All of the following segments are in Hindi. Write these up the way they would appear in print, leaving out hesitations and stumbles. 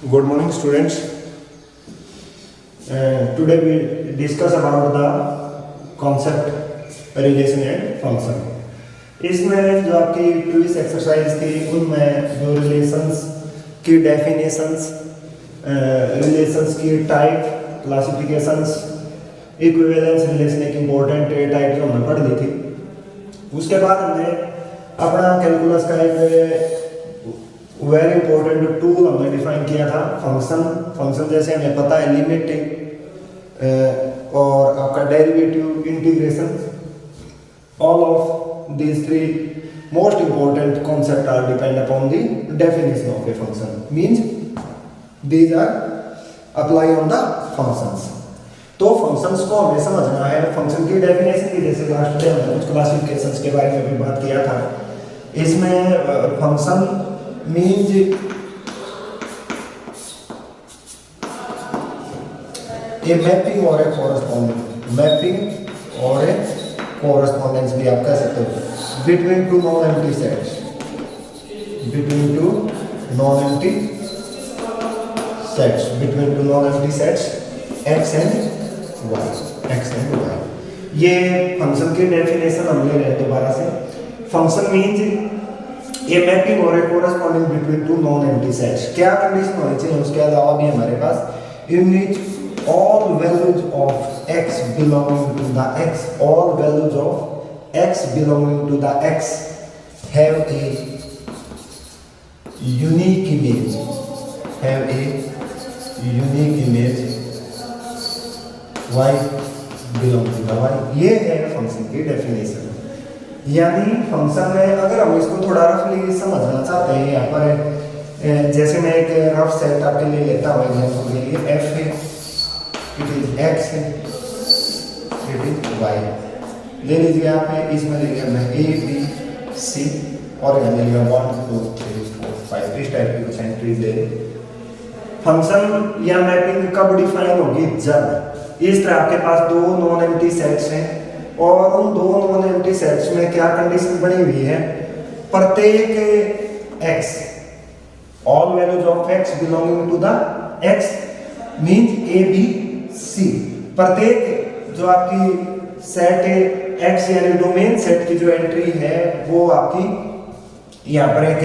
Good morning, students. Today we discuss about the concept relation and function. इसमें जो आपकी प्रीवियस एक्सरसाइज थी उनमें जो रिलेशंस की डेफिनेशंस, रिलेशंस की टाइप, क्लासिफिकेशंस, इक्विवेलेंस रिलेशन एक इम्पोर्टेंट टाइप जो हमने पढ़ ली थी। उसके बाद हमने अपना कैलकुलस का एक वेरी इंपॉर्टेंट टूल हमने डिफाइन किया था, फंक्शन। फंक्शन जैसे हमें पता है लिमिट और आपका derivative, integration, all of these three most important concept are depend upon the definition of a function, means these are apply on the functions. तो फंक्शंस को हमें समझना है। फंक्शन की डेफिनेशन की जैसे लास्ट डे हमने कुछ क्लासिफिकेशंस के बारे में भी बात किया था। इसमें function means a mapping or a correspondence, mapping or a correspondence भी आप कह सकते हो between two non-empty sets, between two non-empty sets, between two non-empty sets x and y, x and y। ये फंक्शन की डेफिनेशन हम ले रहे हैं दोबारा से। फंक्शन मीन्स ये मैपिंग और corresponding between two non empty sets. क्या कंडीशन होनी चाहिए उसके अलावा भी हमारे पास, in which all values of x belonging to the x, all values of x belonging to the x have a unique image, have a unique image y belong to the y। ये है फंक्शन की डेफिनेशन। यानी फंक्शन में अगर हम इसको थोड़ा रफली समझना चाहते हैं, यहाँ पर जैसे मैं एक रफ सेट आपके लिए लेता हूँ एग्जांपल के लिए, f है, इट इज x है, इट इज y। ले लीजिए आप, इसमें ले लिया मैं a b c और यहाँ ले लिया 1 2 3 4 5, इस टाइप की कुछ एंट्रीज ले। फंक्शन या मैपिंग कब डिफाइन होगी? जब इस तरह आपके पास दो नॉन एम्प्टी सेट्स हैं और उन दो नॉन एम्प्टी सेट्स में क्या कंडीशन बनी हुई है, प्रत्येक x, all values of x belonging to the x means a b c, प्रत्येक जो आपकी सेट है x यानी डोमेन सेट की जो एंट्री है वो आपकी यहाँ पर एक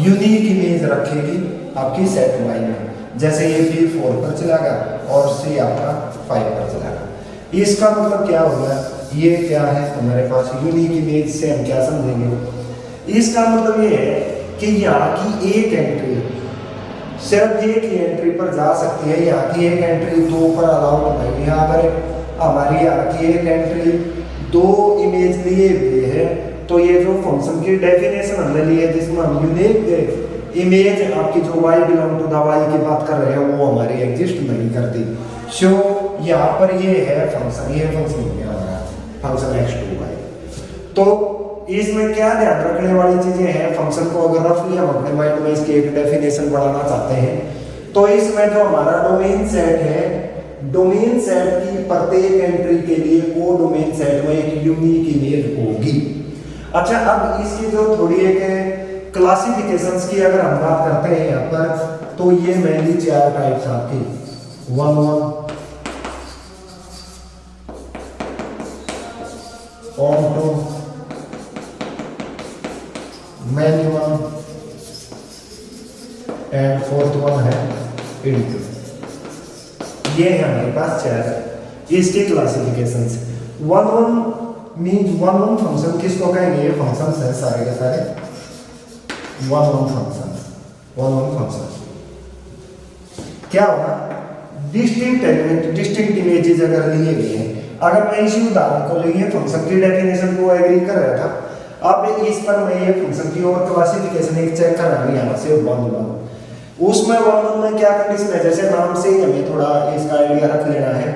यूनिक इमेज रखेगी आपकी सेट y में। जैसे ये b 4 पर चला गया और c आपका 5 पर चला गया। इसका मतलब क्या होगा? ये क्या है हमारे पास यूनिक इमेज से हम क्या समझेंगे? इसका मतलब ये है कि यहाँ की एक एंट्री सिर्फ एक ही एंट्री पर जा सकती है, यहाँ की एक एंट्री दो पर अलाउड नहीं है। अगर हमारी यहाँ की एक एंट्री दो इमेज लिए हुए है तो ये जो फंक्शन की डेफिनेशन हमने ली है जिसमें हम यूनिक इमेज आपकी जो y belong to the y की बात कर रहे हैं वो हमारी एग्जिस्ट नहीं करती। सो यहाँ पर ये है फंक्शन, ये फंक्शन हो गया हमारा फंक्शन x2y। तो इसमें क्या ध्यान रखने वाली चीजें हैं? फंक्शन को अगर रफली हम अपने माइंड में इसकी एक डेफिनेशन बढ़ाना चाहते हैं तो इसमें जो हमारा डोमेन सेट है, डोमेन सेट की प्रत्येक एंट्री के लिए वो डोमेन सेट में एक यूनिक इमेज होगी। अच्छा, अब इसकी जो थोड़ी एक क्लासिफिकेशंस की अगर हम बात करते हैं यहाँ पर, तो ये मेनली चार टाइप्स आपकी 1 1 onto, manual and fourth one है into। ये है हमारे पास चार इसके क्लासिफिकेशंस। 1 1 मींस 1 1 फंक्शन किसको कहेंगे? ये फंक्शंस हैं सारे के सारे 1 1 फंक्शंस। 1 1 फंक्शंस क्या होगा? डिस्टिंक्ट एलिमेंट, डिस्टिंक्ट इमेजेस अगर लिए गए हैं। अगर मैं इसी उदाहरण को लिए फंक्शन की डेफिनेशन को एग्री कर रहा था, अब इस पर मैं ये फंक्शन की और क्लासिफिकेशन एक चेक कर रहा हूँ यहाँ से 1 1। उसमें 1 1 में क्या कंडीशन है? जैसे नाम से ही हमें थोड़ा इसका आइडिया रख लेना है।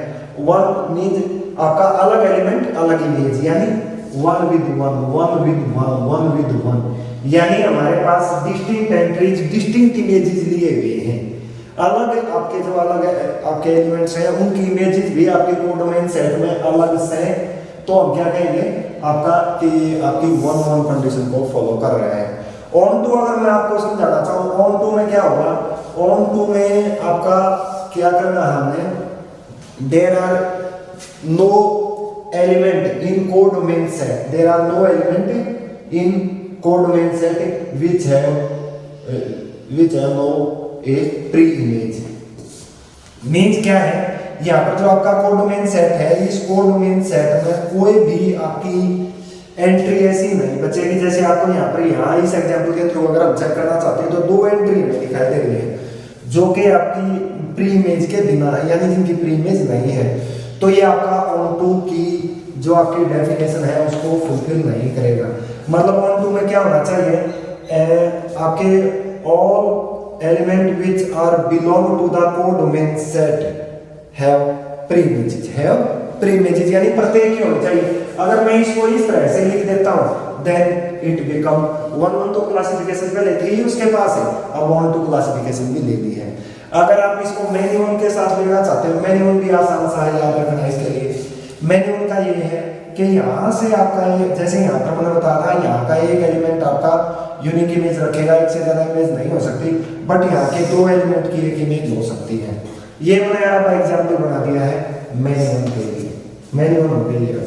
1 मींस आपका अलग एलिमेंट अलग इमेज, यानी 1 with 1 1 with 1 1 with 1, यानी हमारे पास डिस्टिंक्ट एंट्रीज, डिस्टिंक्ट इमेजेस लिए हुए हैं। अलग आपके जो अलग आपके एलिमेंट्स हैं उनकी इमेजेस भी आपके कोडोमेन सेट में अलग से, तो हम क्या कहेंगे आपका कि आपकी 1 1 कंडीशन को फॉलो कर रहे हैं। ऑन टू अगर मैं आपको समझाना चाहूँ, ऑन टू में क्या होगा? ऑन टू में आपका क्या करना है हमने, there are no element in codomain set, there are no element in codomain set which have no a pre image. Means क्या है, यहाँ पर जो आपका कोडोमेन सेट है, इस कोडोमेन सेट में कोई भी आपकी एंट्री ऐसी नहीं बचेगी। जैसे आपको यहाँ इस एग्जांपल के थ्रू अगर हम चेक करना चाहते हैं तो दो एंट्री हमें दिखाई दे रही है जो कि आपकी प्री इमेज के बिना है, यानी जिनकी प्री इमेज नहीं है, तो ये आपका ऑन टू की जो आपकी डेफिनेशन है उसको फुलफिल नहीं करेगा। मतलब ऑन टू में क्या होना चाहिए, आपके all element which are belong to the codomain set have pre images, यानी प्रत्येक की होनी चाहिए। अगर मैं इसको इस तरह से लिख देता हूं देन इट बिकम वन तो क्लासिफिकेशन पहले थी उसके पास है, अब वन टू क्लासिफिकेशन भी ले ली है। अगर आप इसको मैन्युअल के साथ लेना चाहते हो, मैन्युअल भी आसान सा है याद रखना इसके लिए। मैन्युअल का ये है कि यहाँ से आपका ये, जैसे यहाँ पर मैंने बताया था, यहाँ का एक एलिमेंट आपका यूनिक इमेज रखेगा, एक से ज्यादा इमेज नहीं हो सकती, बट यहाँ के दो एलिमेंट की एक इमेज हो सकती है। ये मैंने आपका एग्जाम्पल बना दिया है मैन्युअल के लिए, मैन्युअल के लिए।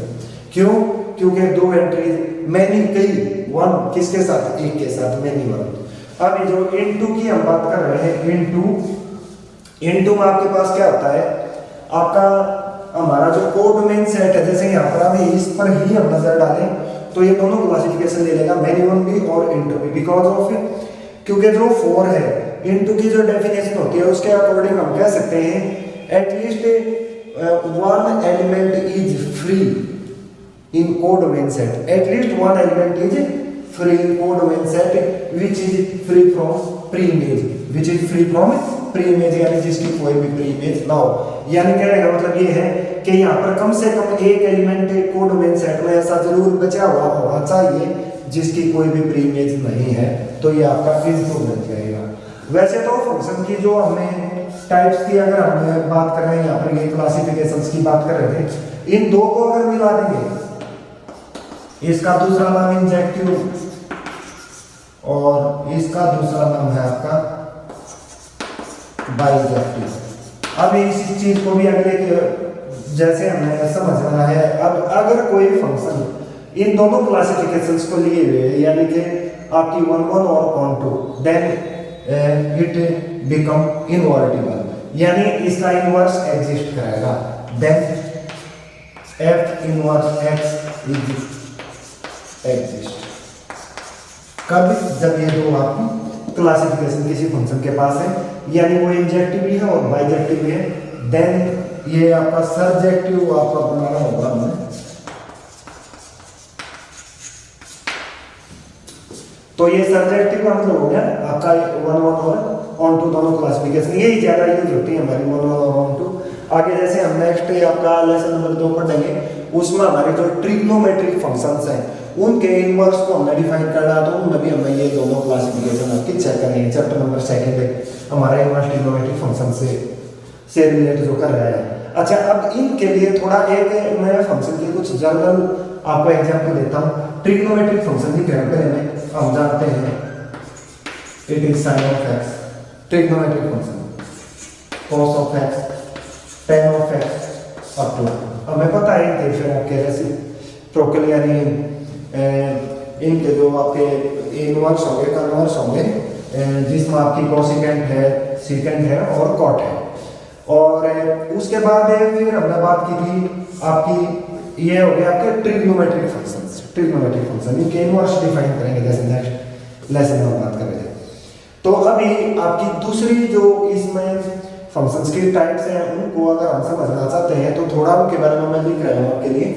क्यों? क्योंकि दो एंट्री मैनी कई वन किसके साथ, एक के साथ मैन्युअल। अब ये जो इनटू की हम बात कर रहे हैं, इनटू में आपके पास क्या होता है, आपका हमारा जो कोडोमेन सेट है, जैसे यहाँ पर अभी इस पर ही हम नजर डालें तो ये दोनों क्लासिफिकेशन ले लेगा, मैन्युअल भी और इनटू भी, बिकॉज ऑफ क्योंकि जो 4 है इनटू की जो डेफिनेशन होती है उसके अकॉर्डिंग हम कह सकते हैं at least one element is free in codomain set, at least one element is free in codomain set which is free from pre-image, which is free from pre-image, यानी जिसकी कोई भी pre-image ना हो। यानी कहने का मतलब ये है कि यहाँ पर कम से कम एक एलिमेंट कोडोमेन सेट में ऐसा जरूर बचा हुआ होना चाहिए जिसकी कोई भी pre-image नहीं है, तो ये आपका इनटू बन जाएगा। वैसे तो फंक्शन की जो हमें टाइप्स की अगर हम बात कर रहे हैं, यहाँ पर ये क्लासिफिकेशंस की बात कर रहे थे, इन दो को अगर मिला देंगे, इसका दूसरा नाम इंजेक्टिव और इसका दूसरा नाम है आपका बाइजेक्टिव। अब इस चीज को भी अगले के जैसे हमें समझना है। अब अगर कोई फंक्शन इन दोनों क्लासिफिकेशंस को लिए हुए है, यानी कि आपकी 1 और onto, then it become invertible, यानी इसका इनवर्स एग्जिस्ट करेगा। Then f inverse x is exist. कब? जब ये दो आपकी क्लासिफिकेशन किसी फंक्शन के पास है, यानी वो इंजेक्टिव भी है और बाइजेक्टिव भी है, देन ये आपका सर्जेक्टिव आपका बनाना होगा हमें। तो ये सर्जेक्टिव का मतलब हो गया आपका 1 और ऑन टू दोनों क्लासिफिकेशन, यही ज्यादा यूज होती है हमारी 1 और ऑन टू। आगे जैसे हम नेक्स्ट आपका लेसन नंबर 2 पढ़ेंगे, उसमें हमारे जो ट्रिग्नोमेट्रिक फंक्शंस हैं उनके इनवर्स को हमने डिफाइन करना है, तो उनमें भी हमें ये दोनों क्लासिफिकेशन आपकी चेक करेंगे। चैप्टर नंबर 2 हमारा इनवर्स ट्रिग्नोमेट्रिक फंक्शन से रिलेट जो कर रहा है। अच्छा, अब इनके लिए थोड़ा एक मैं फंक्शन की कुछ जनरल आपको एग्जांपल देता हूँ। ट्रिग्नोमेट्रिक फंक्शन की पहले में हम जानते हैं it is sine of x, trigonometric function cos of x, tan of x up to, हमें पता है कि फिर आपके रेसिप्रोकल यानी इनके जो आपके इनवर्स होंगे, कन्वर्स होंगे, जिसमें आपकी कोसिकेंट है, सीकेंट है और कॉट है। और उसके बाद फिर हमने बात की थी आपकी, ये हो गया आपके ट्रिग्नोमेट्रिक फंक्शंस। ट्रिग्नोमेट्रिक फंक्शन इनके इनवर्स डिफाइन करेंगे जैसे नेक्स्ट लेसन में बात कर रहे थे। तो अभी आपकी दूसरी जो इसमें फंक्शंस की टाइप्स हैं उनको अगर हम समझना चाहते हैं तो थोड़ा उनके बारे में मैं लिख रहा हूँ आपके लिए,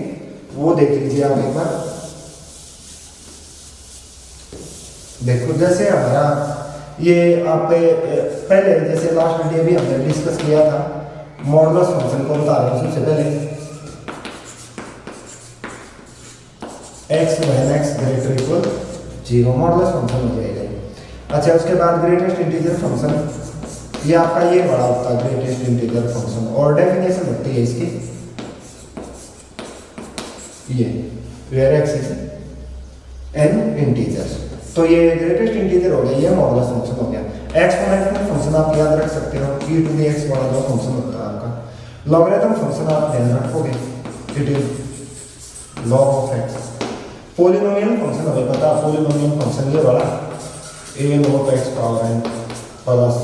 वो देख लीजिए आप एक बार। देखो जैसे हमारा ये आप पहले जैसे लास्ट वीडियो भी हमने डिस्कस किया था, मॉडुलस फंक्शन को बता रहे हैं। सबसे पहले x when x greater equal 0 modulus function हो जाएगा। अच्छा, उसके बाद ग्रेटेस्ट इंटीजर फंक्शन, ये आपका ये बड़ा होता है ग्रेटेस्ट इंटीजर फंक्शन, और डेफिनेशन होती है इसकी ये where x is n integers. तो ये ग्रेटेस्ट इंटीजर हो गया, ये मॉडुलस फंक्शन हो गया। एक्सपोनेंशियल फंक्शन फंक्शन आप याद रख सकते हो, e टू द x वाला जो फंक्शन होता है आपका। लॉगरिथम फंक्शन आप ध्यान रखोगे, it is log of x। Polynomial function हमें पता है, पॉलिनोमियल फंक्शन ये वाला a log x power n plus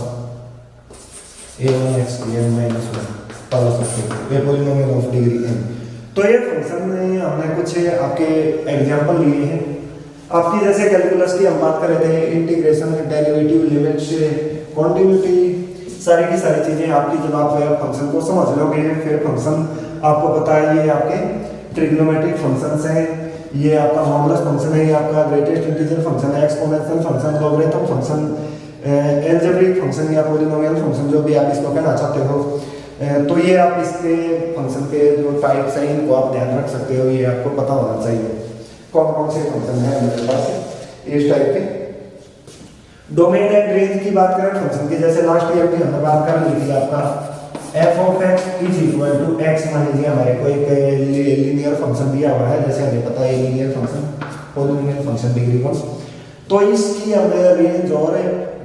a1 x n minus 1 plus ये पॉलिनोमियल ऑफ डिग्री n। तो ये फंक्शन में हमने कुछ आपके एग्जांपल लिए हैं आपकी, जैसे कैलकुलस की हम बात कर रहे थे, इंटीग्रेशन, डेरिवेटिव, लिमिट्स, कॉन्टिन्यूटी, सारी की सारी चीजें आपकी जब आप फंक्शन को समझ लोगे, फिर फंक्शन आपको पता है ये आपके ट्रिग्नोमेट्रिक फंक्शंस हैं, ये आपका मॉडुलस फंक्शन है, ये आपका ग्रेटेस्ट इंटीजर फंक्शन है, exponential function, logarithm function, algebraic function या पॉलिनोमियल फंक्शन जो भी आप इसको कहना चाहते हो। तो ये आप इसके फंक्शन के जो टाइप्स हैं इनको आप ध्यान रख सकते हो, ये आपको पता होना चाहिए कौन कौन से फंक्शन है हमारे पास इस टाइप के। डोमेन एंड रेंज की बात करें फंक्शन की, जैसे लास्ट ईयर की हमने बात कर ली थी आपका f of x is equal to x, मान लीजिए हमारे को एक लीनियर फंक्शन दिया हुआ है, जैसे हमें पता है linear function polynomial function degree 1, तो इसकी हम रेंज और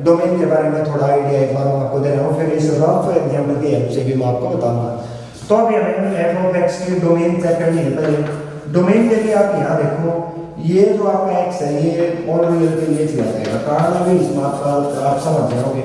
डोमेन के बारे में थोड़ा आइडिया एक बार आपको दे रहा हूँ, फिर इस रफ एग्जांपल की हेल्प से भी मैं आपको बताऊंगा। तो अभी हमें f ऑफ x की डोमेन चेक करनी है। पहले डोमेन के लिए आप यहाँ देखो, ये जो आपका x है ये ऑल रियल के लिए चला जाएगा, कारण अभी इसमें आप समझ जाओगे।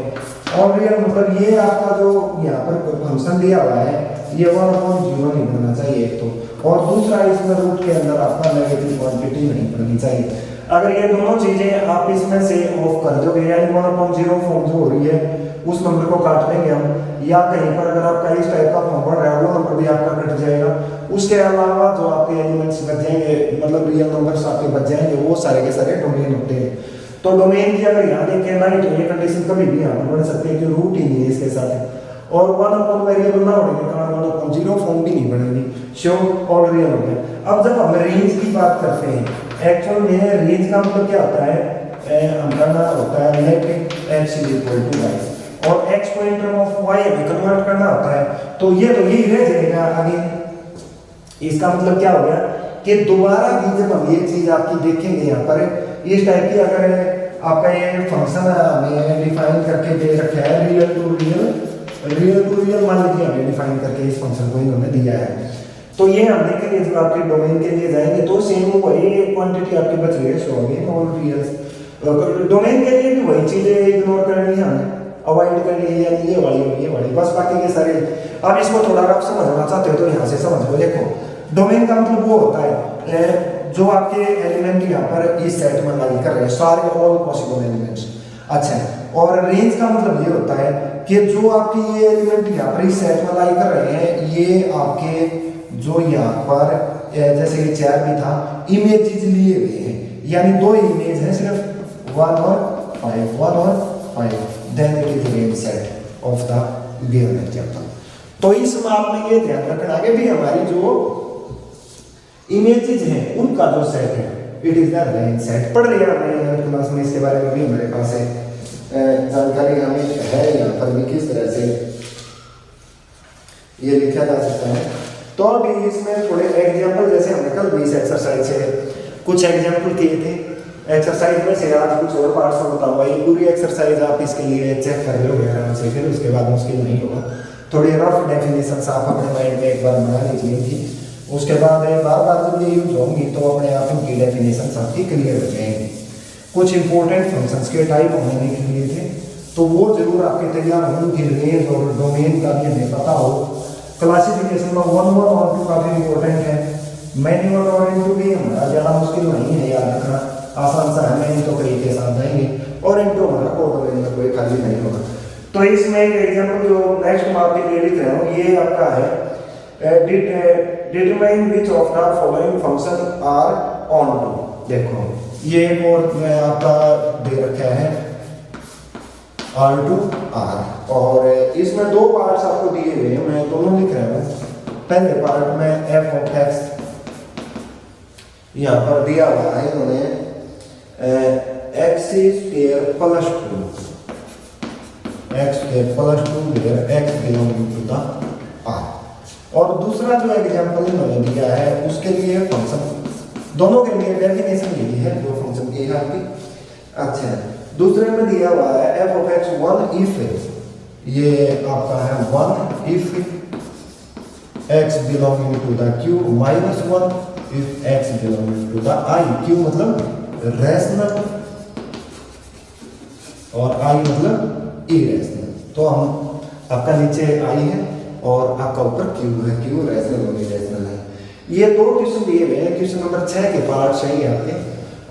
ऑल रियल मतलब ये आपका जो यहाँ पर फंक्शन दिया हुआ है ये 1/0 नहीं बनना चाहिए एक तो, और दूसरा इसमें रूट के अंदर आपका नेगेटिव क्वांटिटी नहीं बननी चाहिए। अगर ये दोनों चीजें आप इसमें से ऑफ कर दोगे, यानी 1/0 फॉर्म जो हो रही है उस नंबर को काट देंगे हम, या कहीं पर अगर आपका इस टाइप का फॉर्म बढ़ रहा है वो नंबर भी आपका कट जाएगा। उसके अलावा जो आपके एलिमेंट्स बच जाएंगे, मतलब रियल नंबर्स आपके बच जाएंगे, वो सारे के सारे डोमेन होते हैं। तो डोमेन की अगर यहाँ देखें ना तो ये कंडीशन कभी भी यहाँ पर बढ़ सकती है कि रूट ही नहीं है इसके साथ, और 1 वेरिएबल ना होने के कारण 1/0 फॉर्म भी नहीं बनेगी, शो ऑल रियल हो गया। अब जब हम रेंज की बात करते हैं, एक्चुअल में रेंज का मतलब क्या होता है, हम करना होता है let x is equal to y, और x को इन टर्म ऑफ y में कन्वर्ट करना होता है, तो ये तो यही रह जाएगा आगे। इसका मतलब क्या हो गया कि दोबारा भी जब हम ये चीज आपकी देखेंगे यहाँ पर इस टाइप की, अगर आपका ये फंक्शन हमें डिफाइन करके दे रखा है रियल टू रियल मान लीजिए हमें डिफाइन करके इस फंक्शन को इन्होंने दिया है, तो ये हम देखेंगे जब आपके डोमेन के लिए जाएंगे तो सेम वही क्वांटिटी आपकी बच रही है, so again all real. Domain के लिए भी वही चीजें इग्नोर करनी है, हमें अवॉइड करनी है, यानी ये वाली बस, बाकी के सारे आप इसको थोड़ा आप समझना चाहते हो तो यहाँ से समझ लो। देखो डोमेन का मतलब वो होता है जो आपके एलिमेंट यहाँ पर इस सेट में लाई कर रहे हैं, सारे ऑल पॉसिबल एलिमेंट्स। अच्छा, और रेंज का मतलब ये होता है कि जो आपके ये एलिमेंट यहाँ पर इस सेट में लाई कर रहे हैं, ये आपके जो यहाँ पर जैसे ये 4 भी था इमेजेस लिए हुए हैं, यानी 2 इमेज है सिर्फ 1 और 5, then it is range set of the given example. तो इस मामले में ये ध्यान रखना आगे भी हमारी जो इमेजेस हैं उनका जो सेट है it is the range set. पढ़ लिया हमने क्लास में, इसके बारे में भी हमारे पास है जानकारी हमें है यहाँ पर भी किस तरह से ये लिखा जा सकता है। तो अभी इसमें थोड़े एग्जांपल, जैसे हमने कल 20 एक्सरसाइज से कुछ एग्जांपल किए थे, एक्सरसाइज में से आज कुछ और पार्ट्स में बताऊंगा। ये पूरी एक्सरसाइज आप इसके लिए चेक कर लोगे आराम से, फिर उसके बाद मुश्किल नहीं होगा। थोड़ी रफ डेफिनेशन आप अपने माइंड में एक बार बना लीजिए थी, उसके बाद बार बार जब ये यूज होंगी तो अपने आप इनकी डेफिनेशन आपकी क्लियर हो जाएंगी। कुछ इंपॉर्टेंट फंक्शंस के टाइप हमने लिख लिए थे, तो वो जरूर आपके तैयार हों, फिर रेंज और डोमेन का भी हमें पता हो। क्लासिफिकेशन में 1, 1 और 2 काफी इंपॉर्टेंट है। मैनुअल और इनटू भी हमारा ज़्यादा मुश्किल नहीं है याद रखना, आसान सा है। मैन तो कई के साथ जाएंगे और इनटू हमारा कोड में कोई खाली नहीं होगा। तो इसमें एक एग्जाम्पल जो नेक्स्ट मैं आपके लिए लिख रहा हूँ, ये आपका है determine which of the following function are onto. देखो ये एक और मैं आपका दे रखा है R to R, और इसमें 2 पार्ट्स आपको दिए हुए हैं, मैं दोनों लिख रहा हूँ। पहले पार्ट में f ऑफ x यहाँ पर दिया हुआ है इन्होंने x square plus 2 where x belonging to the R। और दूसरा जो एग्जांपल इन्होंने दिया है उसके लिए फंक्शन, दोनों के लिए डेफिनेशन यही है जो फंक्शन की है आपकी। अच्छा, दूसरे में दिया हुआ है f of x 1 if ये आपका है 1 if x belonging to the q, minus 1 if x belonging to the i। q मतलब रैशनल और i मतलब इरेशनल। तो हम आपका नीचे i है और आपका ऊपर q है, q रैशनल और इरेशनल है। ये दो क्वेश्चन दिए गए हैं, क्वेश्चन नंबर 6 के पार्ट सही है आपके,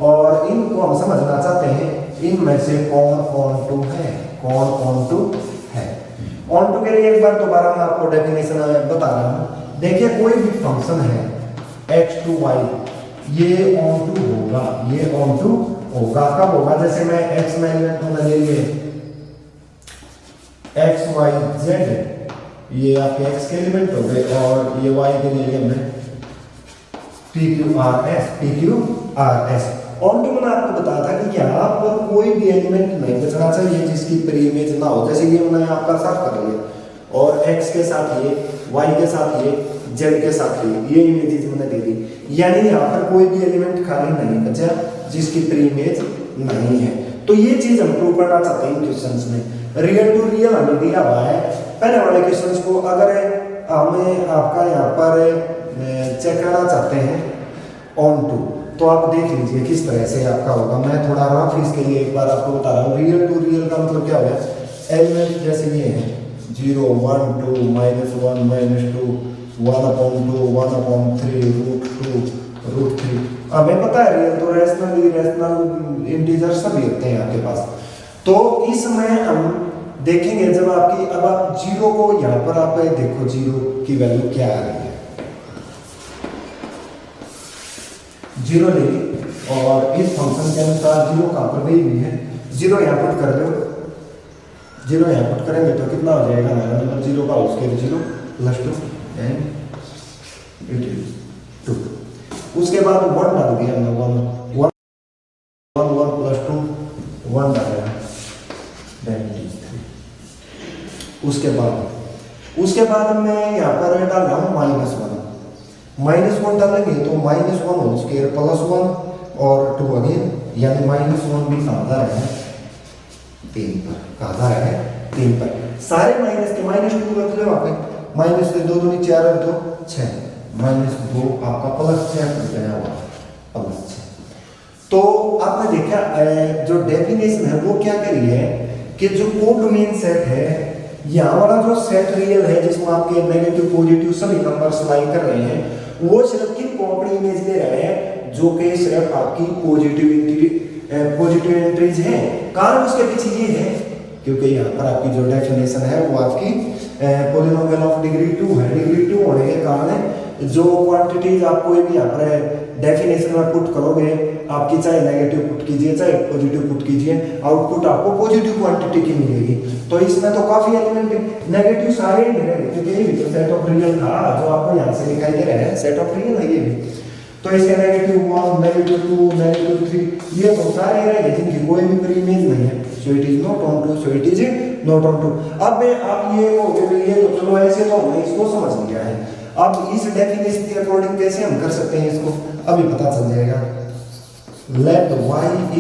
और इनको हम समझना चाहते हैं इनमें से कौन ऑन टू है, कौन ऑन टू है। ऑन टू के लिए एक बार दोबारा मैं आपको डेफिनेशन बता रहा हूं। देखिए कोई भी फंक्शन है x टू y, ये ऑन टू होगा, ये ऑन टू होगा। कब होगा? जैसे मैं x में एलिमेंट में ले लिए x y z, ये आपके x के एलिमेंट हो गए, और ये y के लिए हमने p q r s। Onto मैंने आपको बताया था कि यहाँ पर कोई भी एलिमेंट नहीं बचना चाहिए जिसकी प्री इमेज ना हो। जैसे ये मैंने आपका साफ कर लिया, और x के साथ ये, y के साथ ये, z के साथ ये इमेजेस मैंने दे दी, यानी यहाँ पर कोई भी एलिमेंट खाली नहीं बचा जिसकी प्री इमेज नहीं है। तो ये चीज हम प्रूव करना चाहते हैं इन क्वेश्चंस में। रियल टू रियल हमें दिया हुआ है पहले वाले क्वेश्चंस को। अगर हमें आपका यहाँ पर चेक करना चाहते हैं ऑन टू, तो आप देख लीजिए किस तरह से आपका होगा। मैं थोड़ा रफ इसके लिए एक बार आपको बता रहा हूँ। रियल टू रियल का मतलब क्या होगा? एलिमेंट जैसे ये है 0 1 2 -1 -2 1/2 1/3 √2 √3। हमें पता है रियल तो रैशनल इरेशनल इंटीजर सभी होते हैं आपके पास। तो इसमें हम देखेंगे जब आपकी, अब आप 0 को यहाँ पर आप देखो 0 की वैल्यू क्या आ रही है। 0 ले ली, और इस फंक्शन के अनुसार 0 कहाँ पर गई हुई है, 0 यहाँ पुट कर दो। 0 यहाँ पुट करेंगे तो कितना हो जाएगा हमारा नंबर? 0 का उसके 0 + 2 एंड इट इज 2। उसके बाद 1 डाल दिया हमने, 1 + 2 1 डाला, देन इट इज 3। उसके बाद मैं यहाँ पर डाल रहा हूँ -1 डालेंगे तो -1 होल स्क्वायर +1 और 2 अगेन, यानी -1 भी कहाँ है 3 पर, कहाँ है 3 पर। सारे माइनस के -2 रख लो वहाँ पे, -2 2 दूनी 4 और 2 6, -2 आपका +6 गया हुआ +6। तो आपने देखा जो डेफिनेशन है वो क्या करी है कि जो कोडोमेन सेट है, यहाँ वाला जो सेट रियल है जिसमें आपके नेगेटिव पॉजिटिव सभी नंबर्स लाई कर रहे हैं, वो सिर्फ किन को अपनी इमेज ले रहे हैं? जो कि सिर्फ आपकी पॉजिटिव एंट्रीज हैं। कारण उसके पीछे ये है क्योंकि यहाँ पर आपकी जो डेफिनेशन है वो आपकी पॉलिनोमियल ऑफ डिग्री 2 है। डिग्री 2 होने के कारण जो क्वांटिटीज आप कोई भी यहाँ पर डेफिनेशन में पुट करोगे, आपकी चाहे नेगेटिव पुट कीजिए चाहे पॉजिटिव पुट कीजिए, आउटपुट आपको पॉजिटिव क्वांटिटी की मिलेगी। तो इसमें तो काफी एलिमेंट नेगेटिव सारे ही मिलेंगे, क्योंकि ये भी तो सेट ऑफ रियल था जो आपको यहाँ से दिखाई दे रहा है, सेट ऑफ रियल है ये भी। तो इसके -1 -2 -3 ये तो सारे रहेंगे जिनकी कोई भी प्री इमेज नहीं है। So it is not onto, अब आप ये तो चलो ऐसे तो हमने इसको समझ लिया है। अब इस डेफिनेशन के अकॉर्डिंग कैसे हम कर सकते हैं इसको, अभी पता चल जाएगा। लेट y =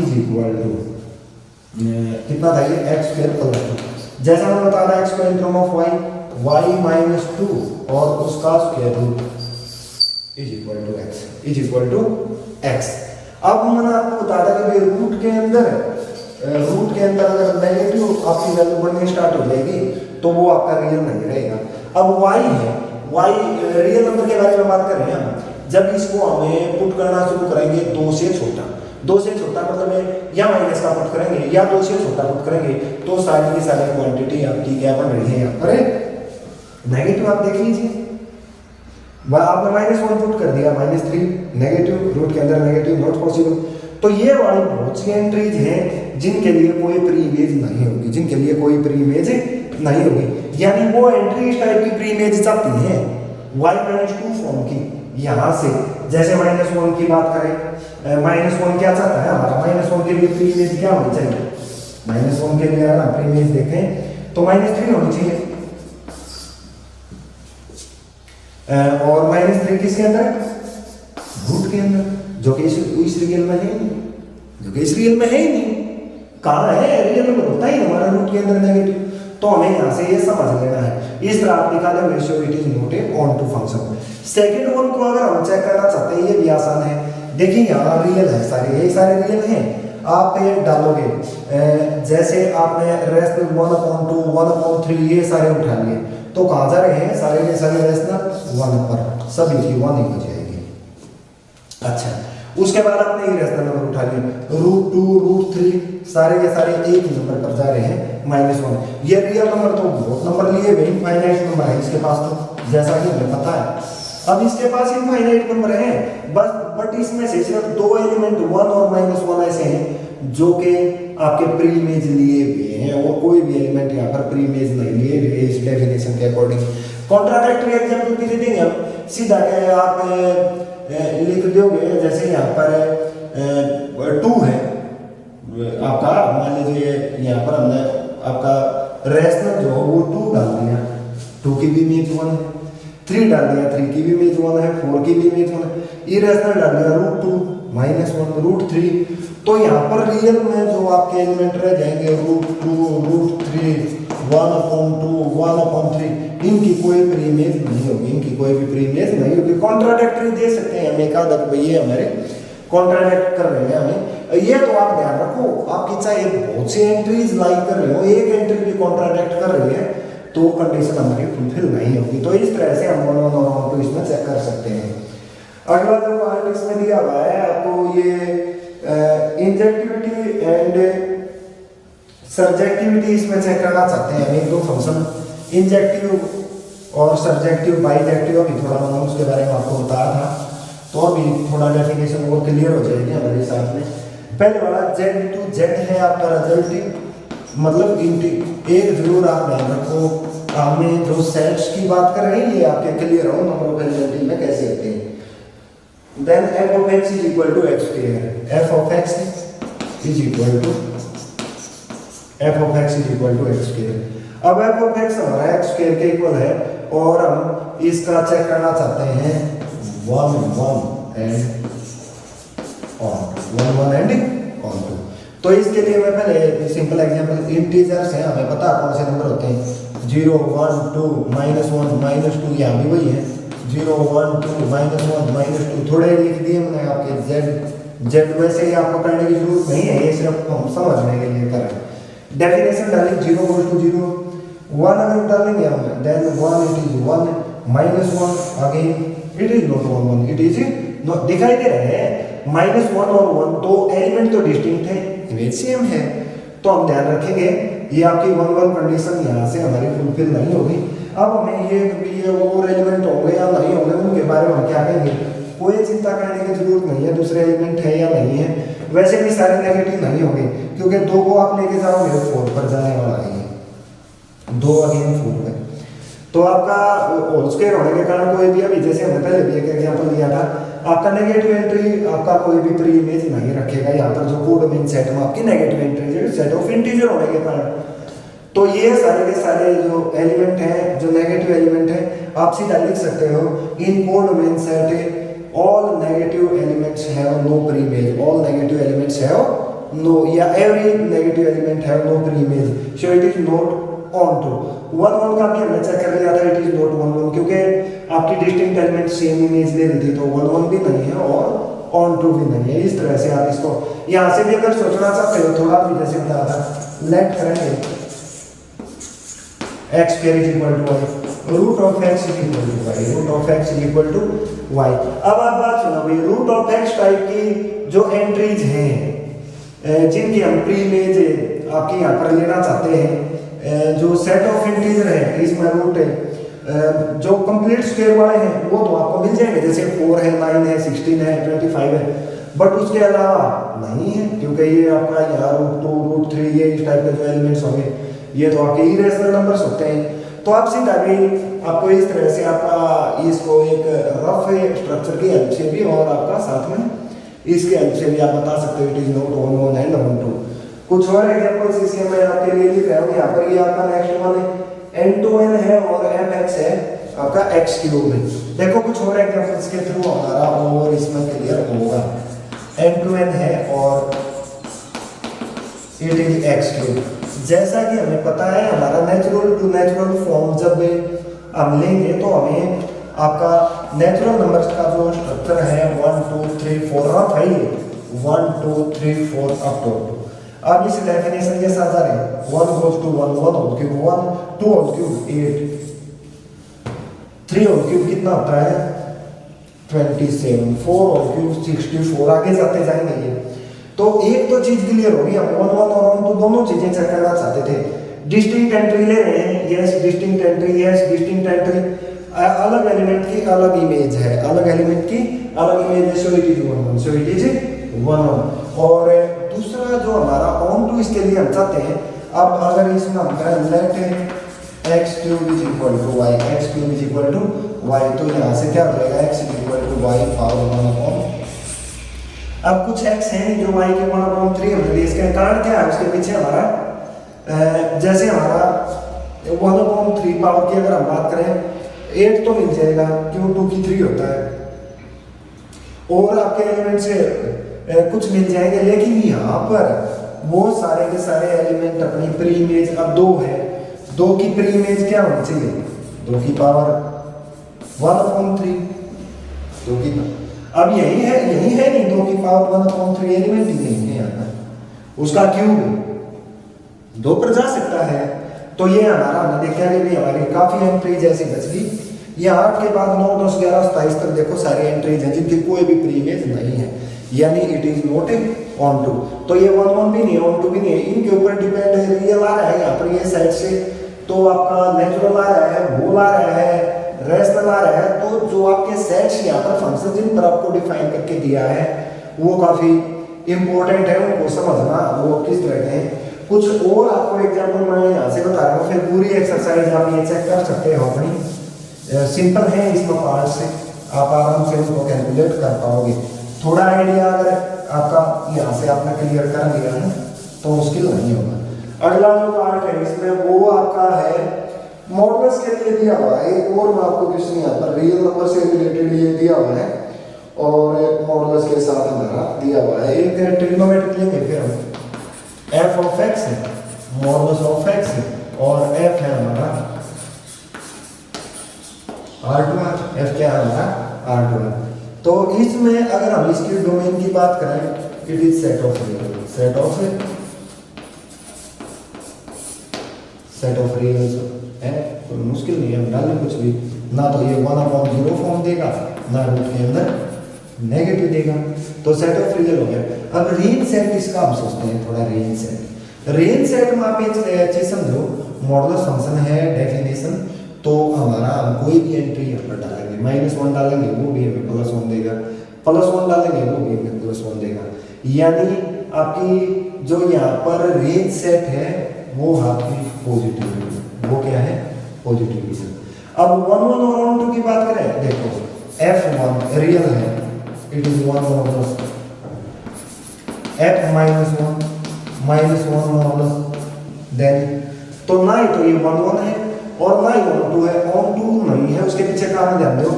कितना था ये x² + 2। जैसा मैं बता रहा x को इन टर्म ऑफ y -2 और उसका स्क्वायर रूट x। अब मैंने आपको बताया कि रूट के अंदर अगर नेगेटिव आपकी वैल्यू बढ़नी स्टार्ट हो जाएगी तो वो आपका रियल नहीं रहेगा। अब y है, y रियल नंबर के बारे में बात कर रहे हैं हम। जब इसको हमें पुट करना शुरू करेंगे 2 से छोटा मतलब या माइनस का पुट करेंगे या 2 से छोटा पुट करेंगे, तो सारी की सारी क्वांटिटी आपकी क्या बन रही है यहाँ पर नेगेटिव। आप देख लीजिए, आपने -1 पुट कर दिया, -3 नेगेटिव, रूट के अंदर नेगेटिव, नॉट पॉसिबल। तो ये वाली बहुत सी एंट्रीज हैं जिनके लिए कोई प्री इमेज नहीं होगी, यानी वो एंट्री इस टाइप की प्री इमेज चाहती है y-2 फॉर्म की। यहाँ से जैसे -1 की बात करें, -1 क्या चाहता है हमारा, -1 के लिए प्री इमेज क्या होनी चाहिए? -1 के लिए अगर हम प्री इमेज देखें तो -3 होनी चाहिए, और -3 किसके अंदर है? रूट के अंदर, जो कि इस रियल में है नहीं, कहाँ है? रियल नंबर होता ही हमारा रूट के अंदर नेगेटिव। तो हमें यहाँ से ये समझ लेना है। इस तरह आप निकाले हुए so it is not a onto function. Second one को अगर हम चेक करना चाहते हैं, ये भी आसान है। देखिए यहाँ रियल है सारे, ये सारे रियल हैं। आप ये डालोगे जैसे आपने रेशनल 1/2 1/3 ये सारे उठा लिए, तो कहाँ जा रहे हैं सारे के सारे रेशनल 1 पर, सभी की 1 ही हो जाएगी। अच्छा, उसके बाद आपने ये रेशनल नंबर उठा लिए, √2 √3 सारे के सारे एक ही नंबर पर जा रहे हैं -1। ये रियल नंबर तो बहुत नंबर लिए भाई, इनफाइनाइट नंबर है इसके पास, तो जैसा कि हमें पता है। अब इसके पास इनफाइनाइट नंबर है बस, बट इसमें से सिर्फ 2 एलिमेंट 1 और -1 ऐसे हैं जो कि आपके प्री इमेज लिए हुए हैं, और कोई भी एलिमेंट यहाँ पर प्री इमेज नहीं लिए हुए इस डेफिनेशन के अकॉर्डिंग। कॉन्ट्राडिक्टरी एग्जांपल भी दे देंगे हम, सीधा क्या आप लिख दोगे, जैसे यहाँ पर 2 है आपका, मान लीजिए यहाँ पर हमने आपका रेशनल जो वो 2 डाल दिया, 2 की भी इमेज 1 है, 3 डाल दिया, 3 की भी इमेज 1 है, 4 की भी इमेज 1 है, इरेशनल डाल दिया √2 -1 √3। तो यहाँ पर रियल में जो आपके एलिमेंट रह जाएंगे √2 √3 1/2 1/3, इनकी कोई प्री इमेज नहीं होगी, इनकी कोई भी प्री इमेज नहीं होगी। कॉन्ट्राडिक्टरी दे सकते हैं हम एक आधा, ये हमारे कॉन्ट्राडिक्ट कर रहे हैं हमें, ये तो आप ध्यान रखो। आपकी चाहे बहुत सी एंट्रीज लाइक कर रहे हो, एक एंट्री भी कॉन्ट्राडिक्ट कर रही है तो कंडीशन हमारी फुलफिल नहीं होगी। तो इस तरह से हम 1 1 और 1 2 इसमें चेक कर सकते हैं। अगला जो पार्ट इसमें दिया हुआ है आपको, ये इंजेक्टिविटी एंड सर्जेक्टिविटी इसमें चेक करना चाहते हैं हम। एक दो फंक्शन इंजेक्टिव और सर्जेक्टिव बाइजेक्टिव, अभी थोड़ा मैंने उसके बारे में आपको बताया था, तो अभी थोड़ा डेफिनेशन और क्लियर हो जाएगी हमारे साथ में। पहले वाला Z है आपका रिजल्टिव, मतलब एक जरूर आप ध्यान रखो, हमने जो सेट्स की बात कर रहे हैं ये आपके क्लियर हो नंबर ऑफ रिजल्टिव में कैसे होते हैं। Then f of x is equal to x square, f of x is equal to x square। अब f of x हमारा x square के इक्वल है, और हम इसका चेक करना चाहते हैं 1 1 एंड ऑन 2। तो इसके लिए मैं पहले सिंपल एग्जांपल, इंटीजर्स हैं, हमें पता कौन से नंबर होते हैं, 0 1 2 -1 -2, यहाँ भी वही है 0 1 2 -1 -2, थोड़े लिख दिए मैंने आपके z वैसे ही आपको करने की जरूरत नहीं है, ये सिर्फ हम समझने के लिए कर रहे हैं। डेफिनेशन डालें 0 = 0, 1 अगर डालेंगे हम, then 1 it is 1 -1 again it is not 1 1, it is not, दिखाई दे रहे हैं -1 और 1 तो एलिमेंट तो डिस्टिंक्ट है, इमेज सेम है, तो हम ध्यान रखेंगे ये आपकी 1 1 कंडीशन यहाँ से हमारी फुलफिल नहीं होगी। अब हमें ये और एलिमेंट होंगे या नहीं होंगे उनके बारे में हम क्या कहेंगे, कोई चिंता करने की जरूरत नहीं है, दूसरे एलिमेंट है या नहीं है, वैसे भी सारे नेगेटिव नहीं होंगे, क्योंकि 2 को आप लेके जाओगे 4 पर जाने वाला है, 2 अगेन 4 है। तो आपका होल स्क्वायर होने के कारण कोई भी, अभी जैसे हमने पहले भी एक एग्जांपल दिया था, आपका नेगेटिव एंट्री आपका कोई भी प्री इमेज नहीं रखेगा यहाँ पर, जो कोड मेन सेट में आपकी नेगेटिव एंट्री जो सेट ऑफ इंटीजर होने के कारण। तो ये सारे के सारे जो एलिमेंट हैं, जो नेगेटिव एलिमेंट है, आप सीधा लिख सकते हो in codomain set all negative elements have no pre image, all negative elements have no, या every negative element have no pre image, so it is not onto. 1 1 का भी हमने चेक कर लिया था, इट इज नॉट 1 1, क्योंकि आपकी डिस्टिंक्ट एलिमेंट सेम इमेज ले रही थी, तो 1 1 भी नहीं है और ऑन टू भी नहीं है। इस तरह से आप इसको यहाँ से भी अगर सोचना चाहते हो, थोड़ा भी जैसे बताया था, लेट करेंगे x square is equal to y, root of x is equal to y, root of x is equal to y। अब आप बात सुनो भाई, रूट ऑफ x टाइप की जो एंट्रीज हैं, जिनकी हम प्री इमेज आपके यहाँ पर लेना चाहते हैं, जो सेट ऑफ इंटीजर है इसमें रूट है, जो कंप्लीट स्क्वायर वाले हैं वो तो आपको मिल जाएंगे, जैसे 4 है 9 है 16 है 25 है, बट उसके अलावा नहीं है, क्योंकि ये आपका यहाँ √2 √3 ये इस टाइप के जो एलिमेंट्स होंगे ये तो आपके इरेशनल नंबर्स होते हैं। तो आप सीधा भी आपको इस तरह से आपका इसको एक रफ स्ट्रक्चर की हेल्प से भी और आपका साथ में इसके हेल्प से भी आप बता सकते हो इट इज नॉट 1 1 एंड 1 2। कुछ और एग्जांपल्स इसके मैं आपके लिए लिख रहा हूँ यहाँ पर। ये आपका नेक्स्ट वन है n2n है और mx है आपका x³ में। देखो कुछ और एग्जांपल्स के थ्रू हमारा और इसमें क्लियर होगा। n2n है और इट इज x³, जैसा कि हमें पता है हमारा नेचुरल टू नेचुरल फॉर्म जब हम लेंगे तो हमें आपका नेचुरल नंबर्स का जो स्ट्रक्चर है 1 2 3 4 रफ है ये 1 2 3 4 अप टू। अब इस डेफिनेशन के साथ आ रहे 1 goes to 1 1 whole cube 1 2 whole cube 8 3 whole cube कितना होता है 27 4 होल क्यूब 64 आगे जाते जाएंगे ये। तो एक तो चीज क्लियर होगी, हम 1 1 और 1 2 दोनों चीजें चेक करना चाहते थे। डिस्टिंक्ट एंट्री ले रहे हैं, yes distinct entry, yes distinct entry, अलग एलिमेंट की अलग इमेज है, अलग एलिमेंट की अलग इमेज है, so it is 1 1, so it is 1 1। और दूसरा जो हमारा ऑन टू इसके लिए हम चाहते हैं, अब अगर इसमें हम करें let x cube is equal to y, x cube is equal to y, तो यहाँ से क्या हो जाएगा x is equal to y power 1 upon. अब कुछ x है नहीं जो y के 1/3 हमने दिया, इसका कारण क्या है उसके पीछे हमारा जैसे हमारा 1/3 पावर की अगर हम बात करें 8 तो मिल जाएगा क्यों 2 की 3 होता है, और आपके एलिमेंट से कुछ मिल जाएंगे, लेकिन यहाँ पर वो सारे के सारे एलिमेंट अपनी प्री इमेज अब 2 है, 2 की प्री इमेज क्या होनी चाहिए 2 की पावर 1/3, 2 की अब यही है नहीं 2 की पावर 1/3 एलिमेंट ही नहीं है यहाँ पर, उसका क्यूब 2 पर जा सकता है। तो ये हमारा हमने देखा कि भी हमारी काफी एंट्री जैसी बच गई। ये 8 के बाद 9 10 11 27 तक देखो सारी एंट्रीज हैं जिनकी कोई भी प्री इमेज नहीं है, यानी it is not onto. तो ये 1 1 भी नहीं है, ऑन टू भी नहीं है, इनके ऊपर डिपेंड है। रियल आ रहा है यहाँ पर ये साइड से, तो आपका नेचुरल आ रहा है, होल आ रहा है, रेशनल आ रहा है। तो जो आपके सेट्स यहाँ पर फंक्शन जिन पर आपको डिफाइन करके दिया है वो काफी इंपॉर्टेंट है, उनको समझना वो किस तरह के हैं। कुछ और आपको एग्जांपल मैं यहाँ से बता रहा हूँ, फिर पूरी एक्सरसाइज आप ये चेक कर सकते हो अपनी, सिंपल है इसमें पार्ट से आप आराम से उसको कैलकुलेट कर पाओगे। थोड़ा आइडिया अगर आपका यहाँ से आपने क्लियर कर लिया है तो मुश्किल नहीं होगा। अगला जो पार्ट है इसमें वो आपका है मॉडल्स के लिए दिया हुआ है, एक और मैं आपको क्वेश्चन यहाँ पर रियल नंबर से रिलेटेड ये दिया हुआ है और मॉडल्स के साथ हमारा दिया हुआ है। एक ट्रिग्नोमेट्री लेंगे, फिर हम एफ ऑफ एक्स है, मॉडल्स ऑफ एक्स है, और एफ है हमारा R2, एफ क्या है हमारा R2। तो इसमें अगर हम इसकी डोमेन की बात करें it is set of real, set of reals है, कोई मुश्किल नहीं है, हम डालें कुछ भी, ना तो ये 1/0 फॉर्म देगा ना रूट के अंदर नेगेटिव देगा, तो सेट ऑफ रियल हो गया। अब रेंज सेट इसका हम सोचते हैं थोड़ा, रेंज सेट में आप एक चीज समझो, मॉडुलस फंक्शन है डेफिनेशन, तो हमारा हम कोई भी एंट्री यहाँ पर डालेंगे, -1 डालेंगे वो भी हमें +1 देगा, +1 डालेंगे वो भी हमें +1 देगा, यानी आपकी जो यहाँ पर रेंज सेट है वो आपकी पॉजिटिव है, वो क्या है पॉजिटिव। अब 1 1 और 1 2 की बात करें, देखो f1 रियल है, it is 1 modulus, f -1 modulus, then तो ना ही तो ये 1 1 है और ना ही 1 2 है, ऑन टू नहीं है। उसके पीछे कारण ध्यान दो,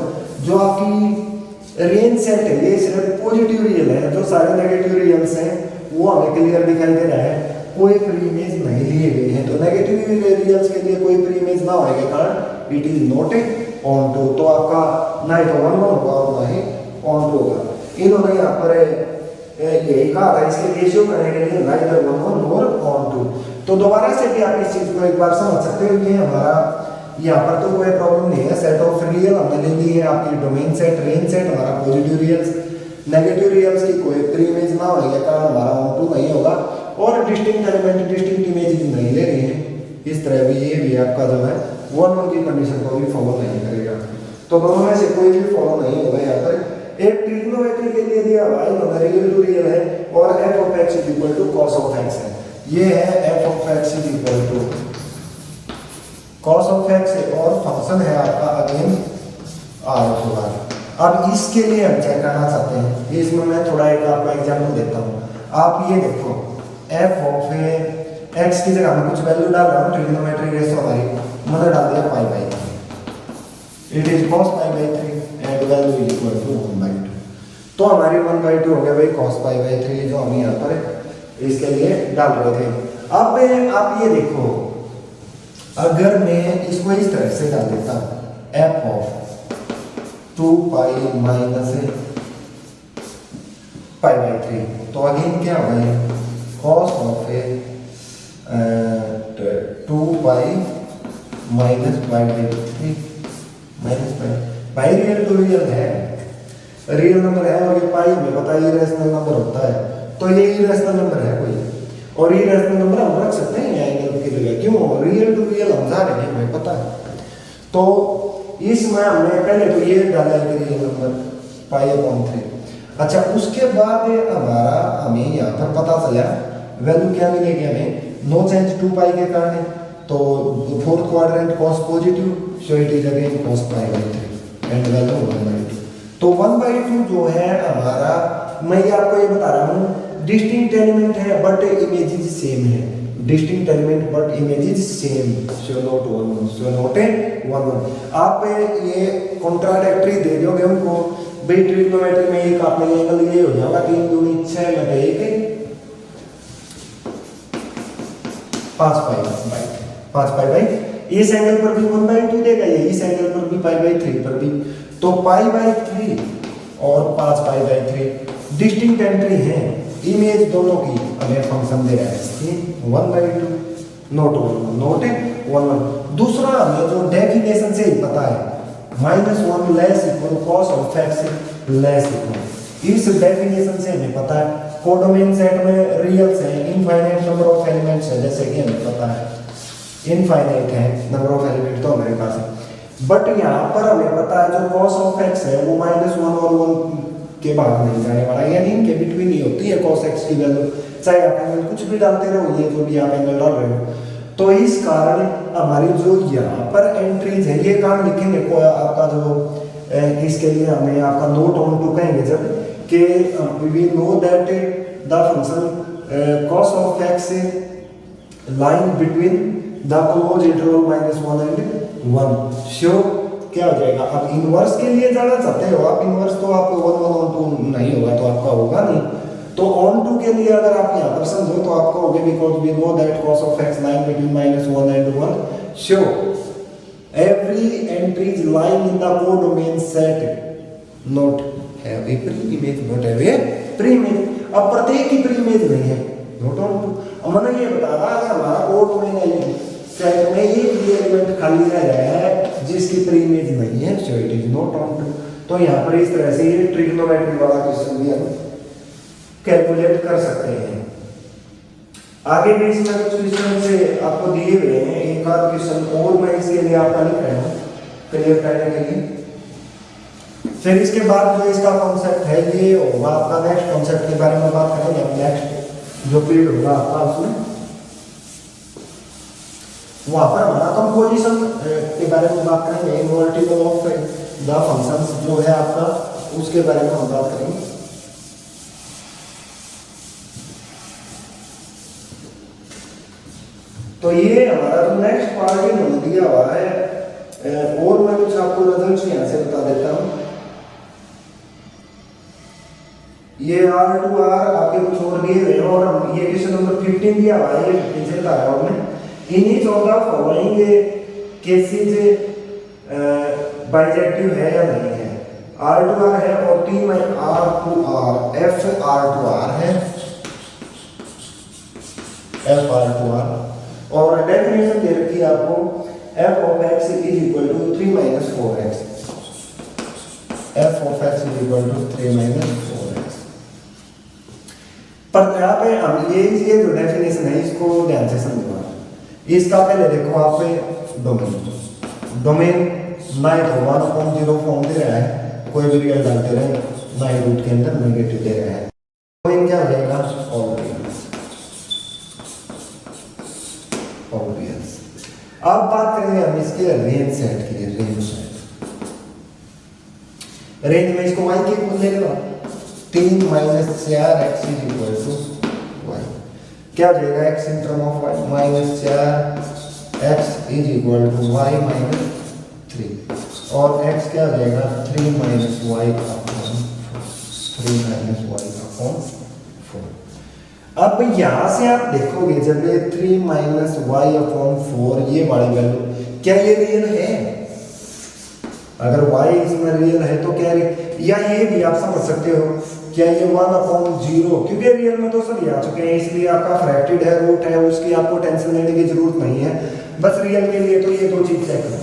जो आपकी रेंज सेट है ये सिर्फ पॉजिटिव रियल है, जो सारे नेगेटिव रियल्स हैं वो हमें क्लियर दिखाई दे रहा है, कोई प्री इमेज नहीं लिए गए हैं। तो नेगेटिव रियल्स के लिए कोई प्री इमेज ना होने के कारण it is not onto, तो आपका ना ही तो 1 1 होगा और ना ही ऑन टू होगा। इन्होंने यहाँ पर यही कहा था इसके रेशियो करने के लिए नाइदर 1 1 और ऑन टू। तो दोबारा से भी आप इस चीज को एक बार समझ सकते हो कि हमारा यहाँ पर तो कोई प्रॉब्लम नहीं है, सेट ऑफ रियल हमने ले ली है, आपकी डोमेन सेट रेंज सेट हमारा पॉजिटिव रियल्स, नेगेटिव रियल्स की कोई प्री इमेज ना होने के कारण हमारा ऑन टू नहीं होगा, और डिस्टिंक्ट एलिमेंट डिस्टिंक्ट इमेज नहीं ले रही है। इस तरह भी ये भी आपका जो है 1 1 की कंडीशन को भी फॉलो नहीं करेगा, तो दोनों में से कोई भी फॉलो नहीं होगा। यहाँ पर एक ट्रिग्नोमेट्री के लिए दिया हुआ है रियल टू रियल है, और f of x is equal to cos of x है, ये है f of x is equal to cos of x है, और फंक्शन है आपका अगेन R2। अब इसके लिए हम चेक करना चाहते हैं, इसमें मैं थोड़ा एक आपको एग्जांपल देता हूँ। आप ये देखो f ऑफ x की जगह मैं कुछ वैल्यू डाल रहा हूँ, ट्रिग्नोमेट्री रेशियो हमारी मैंने डाल दिया π/3, it is cos π/3 and value is equal to 1/2, तो हमारी 1/2 हो गया भाई cos π/3 जो हम यहाँ पर इसके लिए डाल रहे थे। अब आप ये देखो, अगर मैं इसको इस तरह से डाल देता f of 2 pi minus pi by 3, तो अगेन क्या होगा ये cos of 2 pi minus pi by 3 minus pi pi real to real है, रियल नंबर है और ये पाई हमें पता है इरेशनल नंबर होता है, तो ये इरेशनल नंबर है कोई, और इरेशनल नंबर हम रख सकते हैं एंगल की जगह, क्यों रियल टू रियल हम जा रहे हैं हमें पता है। तो इसमें हमने पहले तो ये डाला है रियल नंबर पाई अपॉन 3। अच्छा उसके बाद हमें यहाँ पर पता चला वैल्यू क्या मिलेगी हमें, नो चेंज 2 पाई के कारण, तो fourth quadrant cos positive, so it is again cos pi by 3 and value 1/2। तो 1/2 जो है हमारा, मैं आपको ये बता रहा हूँ डिस्टिंक्ट एलिमेंट है बट इमेजेस सेम है, distinct element but images same, so not 1/1। आप ये कॉन्ट्राडिक्टरी दे दोगे उनको, भाई ट्रिग्नोमेट्री में एक आपने एंगल ये हो जाएगा 3 दूनी 6 में 1 5 पाई बाई, इस एंगल पर भी 1/2 देगा ये, इस एंगल पर भी पाई बाई 3 पर भी, तो पाई बाई 3 और 5 पाई बाई 3 डिस्टिंक्ट एंट्री है, इमेज दोनों की हमें फंक्शन दे रहा है इसकी 1/2 नॉट 1। दूसरा हमें जो डेफिनेशन से ही पता है -1 less equal cos of x less equal, इस डेफिनेशन से हमें पता है कोडोमेन सेट में रियल्स है, इनफाइनाइट नंबर ऑफ एलिमेंट्स है, जैसे कि हमें पता है इनफाइनाइट है नंबर ऑफ एलिमेंट तो हमारे पास है, बट यहाँ पर हमें पता है जो cos ऑफ x है वो -1 और 1 के बाद नहीं जाने वाला, यानी इनके बिटवीन ही होती है cos x की वैल्यू, चाहे आप एंगल कुछ भी डालते रहो, ये जो भी आप एंगल डाल रहे हो। तो इस कारण हमारी जो यहाँ पर एंट्रीज है ये काम लिखेंगे को आपका जो इसके लिए हमें आपका नोट ऑन टू कहेंगे जब कि we know that the function cos of x line between the close interval -1 and 1, so क्या हो जाएगा। अब इनवर्स के लिए जाना चाहते हो आप, इनवर्स तो आप 1/1 नहीं होगा तो आपका होगा नहीं, तो ऑन टू के लिए अगर आप यहाँ पर समझो तो आपको होगा because we know that cos of x line between -1 and 1 so every entries line in the codomain set not have a pre image, not have a pre image. अब प्रत्येक की प्री इमेज नहीं है, नॉट ऑन टू। अब मैंने ये बता रहा अगर हमारा कोडोमेन सेट में एक भी एलिमेंट खाली रह रहा है जिसकी प्री इमेज नहीं है, so it is not onto. तो यहाँ पर इस तरह से ये ट्रिग्नोमेट्री वाला क्वेश्चन भी हम कैलकुलेट कर सकते हैं। आगे भी इसमें कुछ क्वेश्चन से आपको दिए हुए हैं, एक आध क्वेश्चन और मैं इसके लिए आपका लिख रहा हूँ क्लियर करने के लिए। फिर इसके बाद जो इसका कॉन्सेप्ट है ये होगा आपका नेक्स्ट कॉन्सेप्ट के बारे में बात करेंगे हम, नेक्स्ट जो पीरियड होगा आपका उसमें वहाँ पर हमारा कंपोजिशन के बारे में बात करेंगे, इनवर्टिबल ऑफ द फंक्शंस जो है आपका उसके बारे में हम बात करेंगे। तो ये हमारा जो नेक्स्ट पार्ट इन्होंने दिया हुआ है, और मैं कुछ आपको रिजल्ट्स यहाँ से बता देता हूँ। ये R2R आपके कुछ और दिए हुए हैं, और हम ये क्वेश्चन नंबर 15 दिया हुआ है, ये 15 से बता रहा हूँ मैं। In each of the following cases bijective है या नहीं है, R2R है और T में R2R F R2R है, F R2R, और डेफिनेशन दे रखी है आपको f of x is equal to 3 minus 4x, f of x is equal to 3 minus 4x। पर यहाँ पे हम ये जो डेफिनेशन है इसको ध्यान से समझो। इसका पहले देखो आप डोमेन ना तो 1/0 फॉर्म दे रहा है, कोई भी रियल डालते रहे ना ही रूट के अंदर नेगेटिव दे रहा है, डोमेन क्या हो जाएगा ऑल रियल्स। अब बात करेंगे हम इसके रेंज सेट की, रेंज सेट। रेंज में इसको y के इक्वल ले लो, 3 - 4x is equal to y, क्या हो जाएगा x in term of y, -4x is equal to y - 3, और x क्या हो जाएगा 3 - y अपॉन 4। अब यहाँ से आप देखोगे जब ये 3 माइनस वाई अपॉन 4 ये वाली वैल्यू, क्या ये रियल है? अगर y इसमें रियल है तो क्या या ये भी आप समझ सकते हो, क्या ये 1/0, क्योंकि रियल में तो सभी आ चुके हैं इसलिए आपका फ्रैक्टेड है, रूट है, उसकी आपको टेंशन लेने की जरूरत नहीं है। बस रियल के लिए तो ये दो चीज चेक करो,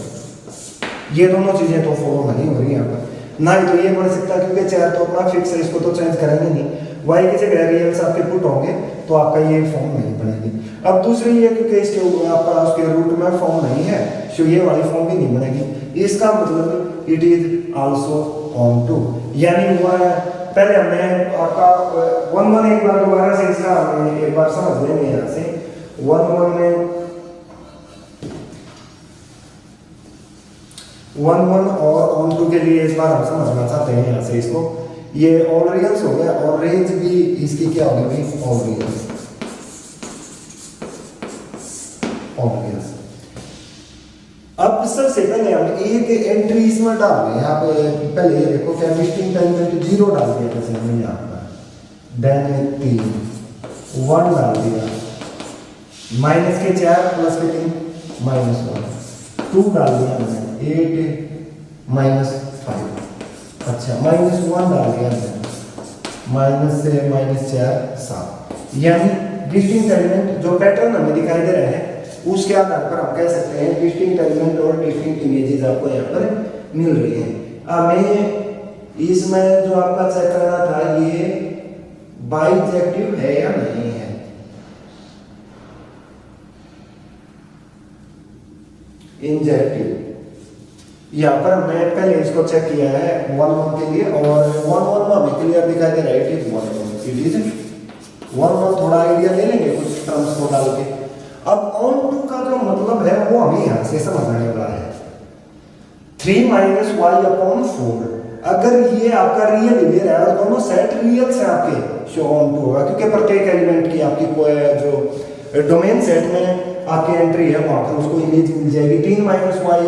ये दोनों चीजें तो फॉलो नहीं हो रही यहाँ पर। ना ही तो ये बन सकता क्योंकि चेयर तो अपना फिक्स है, इसको तो चेंज करेंगे नहीं। y की जगह रियल्स आपके पुट होंगे तो आपका ये फॉर्म नहीं बनेगी। अब दूसरी ये क्योंकि इसके आपका उसके रूट में फॉर्म नहीं है तो ये वाली फॉर्म भी नहीं बनेगी। इसका मतलब it is also onto, यानी पहले हमने आपका 1 1 एक बार दोबारा से इसका एक बार समझ लेंगे यहाँ से 1 1 में 1 1 और ऑन टू के लिए इस बार हम समझना चाहते हैं यहाँ से इसको, ये ऑल रियल्स हो गया और रेंज भी इसकी क्या हो गई भाई, ऑल रियल्स, ऑल रियल्स। अब सबसे पहले हम एक एंट्री इसमें डाल रहे हैं, यहाँ पे पहले ये देखो क्या डिस्टिंक्ट एलिमेंट 0 डाल दिया जैसे हमने यहाँ पर, देन 3 1 डाल दिया, माइनस के 4 प्लस के 3 -1 2 डाल दिया हमने 8 -5, अच्छा -1 डाल दिया हमने, -से -4 7, यानी डिस्टिंक्ट एलिमेंट जो पैटर्न हमें दिखाई दे रहे हैं उसके आधार पर हम कह सकते हैं डिस्टिंक्ट एलिमेंट और डिस्टिंक्ट इमेजेस आपको यहाँ पर मिल रही हैं। हमें इसमें जो आपका चेक करना था ये बाइजेक्टिव है या नहीं है, इंजेक्टिव। यहाँ पर हमने पहले इसको चेक किया है 1 1 के लिए और 1 1 में हमें क्लियर दिखाई दे रहा है इट इज 1 1, इट इज 1 1। थोड़ा आइडिया ले लेंगे कुछ टर्म्स को डाल के। अब ऑन टू का जो मतलब है वो हमें यहाँ से समझने वाला है, 3 माइनस वाई अपॉन 4, अगर ये आपका रियल ले रहा है और दोनों सेट रियल से आपके शो ऑन टू होगा, क्योंकि प्रत्येक एलिमेंट की आपकी कोई जो डोमेन सेट में आपकी एंट्री है वहां पर उसको इमेज मिल जाएगी। 3 माइनस वाई,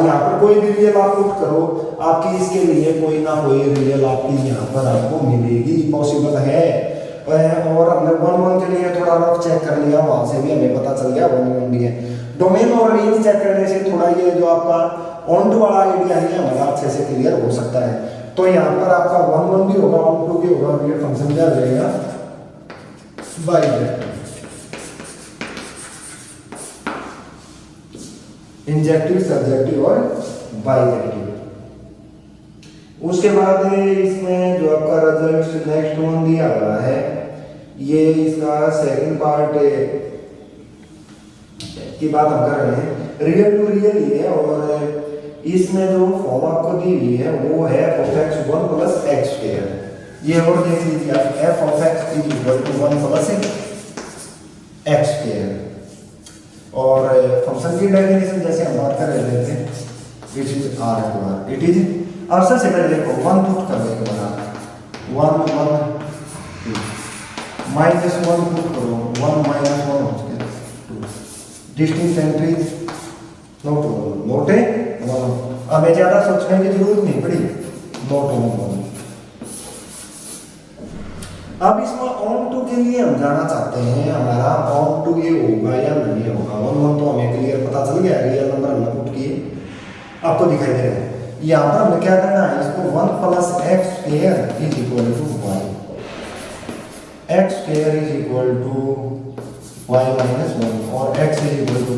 यहाँ पर कोई भी रियल आप पुट करो आपकी इसके लिए कोई ना कोई रियल आपकी यहाँ पर आपको मिलेगी, पॉसिबल है। और हमने 1 1 के लिए थोड़ा रफ चेक कर लिया, वहां से भी हमें पता चल गया 1 1 भी है। डोमेन और रेंज चेक करने से थोड़ा ये जो आपका ऑन टू वाला आइडिया है हमारा अच्छे से क्लियर हो सकता है। तो यहाँ पर आपका 1 1 भी होगा, ऑन टू भी होगा, ये फंक्शन क्या रहेगा बाइजेक्टिव, इंजेक्टिव, सब्जेक्टिव और बाइजेक्टिव। उसके बाद इसमें जो आपका रिजल्ट नेक्स्ट वन दिया हुआ है ये इसका सेकंड पार्ट की बात हम कर रहे हैं, रियल टू रियल ही है और इसमें जो फॉर्म आपको दी हुई है वो है f(x1 + x²). ये और देख लीजिए आप f(x) = 1 + x²। और फंक्शन की डेफिनेशन जैसे हम बात कर रहे थे it is r, it is. अब सबसे पहले देखो 1 पुट कर देंगे बना 1 1 -1 पुट करो 1 -1 हो गया 2, डिस्टिंक्ट एंट्रीज नोट है 1। हमें ज्यादा सोचने की जरूरत नहीं पड़ी, नोट 1। अब इसमें ऑन टू के लिए हम जाना चाहते हैं हमारा ऑन टू ये होगा या नहीं होगा। 1 1 तो हमें क्लियर पता चल गया, रियल नंबर हमने पुट किए, आपको दिखाई दे रहा है। यहाँ पर हमें क्या करना है, इसको 1 + x² = y, x² = y -1 और x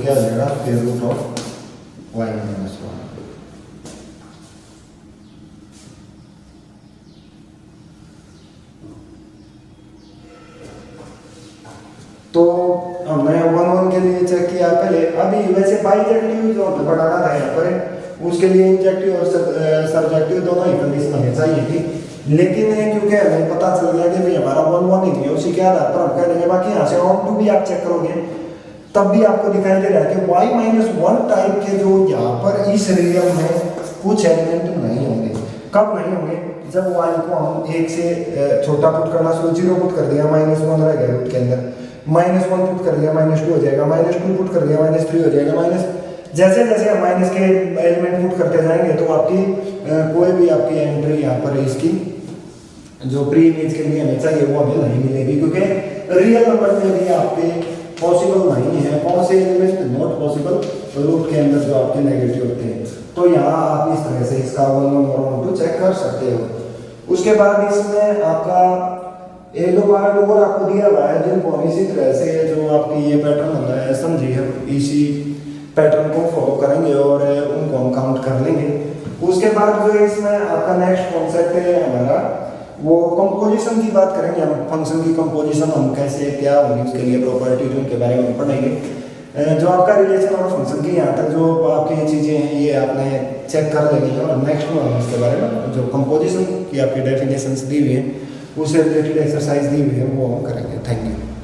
क्या आ जाएगा √y -1। तो हमने 1 1 के लिए चेक किया पहले। अभी वैसे बाइजेक्टिव जो हमें बढ़ाना था यहाँ पर उसके लिए इंजेक्टिव और सब्जेक्टिव दोनों ही कंडीशन हमें चाहिए थी, लेकिन क्योंकि हमें पता चल गया कि भाई हमारा 1 1 ही है, उसी के आधार पर हम कह देंगे। बाकी यहाँ से ऑन टू भी आप चेक करोगे तब भी आपको दिखाई दे रहा है कि y -1 टाइप के जो यहाँ पर इस रियल में कुछ एलिमेंट नहीं होंगे। कब नहीं होंगे, जब y को हम 1 से छोटा पुट करना शुरू, 0 पुट कर दिया -1 रह गया रूट के अंदर, -1 पुट कर दिया -2 हो जाएगा, -2 पुट कर दिया -3 हो जाएगा, जैसे जैसे हम माइनस के एलिमेंट पुट करते जाएंगे तो आपकी कोई भी आपकी एंट्री यहाँ पर इसकी जो प्री इमेज के लिए हमें चाहिए वो हमें नहीं मिलेगी, क्योंकि रियल नंबर में भी आपके पॉसिबल नहीं है। कौन से एलिमेंट नॉट पॉसिबल? रूट के अंदर जो आपके नेगेटिव होते हैं। तो यहाँ आप इस तरह से इसका 1 और 1 2 चेक कर सकते हो। उसके बाद इसमें आपका एक दो पार्ट और आपको दिया हुआ है जिनको हम इसी तरह से जो आपकी ये पैटर्न होता है समझिए, हम इसी पैटर्न को फॉलो करेंगे और उनको हम काउंट कर लेंगे। उसके बाद जो इसमें आपका नेक्स्ट कॉन्सेप्ट है हमारा, वो कंपोजिशन की बात करेंगे हम। फंक्शन की कंपोजिशन हम कैसे क्या होगी उसके लिए प्रॉपर्टीज उनके बारे में हम पढ़ेंगे। जो आपका रिलेशन और फंक्शन की यहाँ तक जो आपकी चीज़ें हैं ये आपने चेक कर लेंगे और नेक्स्ट में हम उसके बारे में जो कंपोजिशन की आपकी डेफिनेशंस दी हुई है उससे रिलेटेड एक्सरसाइज दी हुई है वो हम करेंगे। Thank you.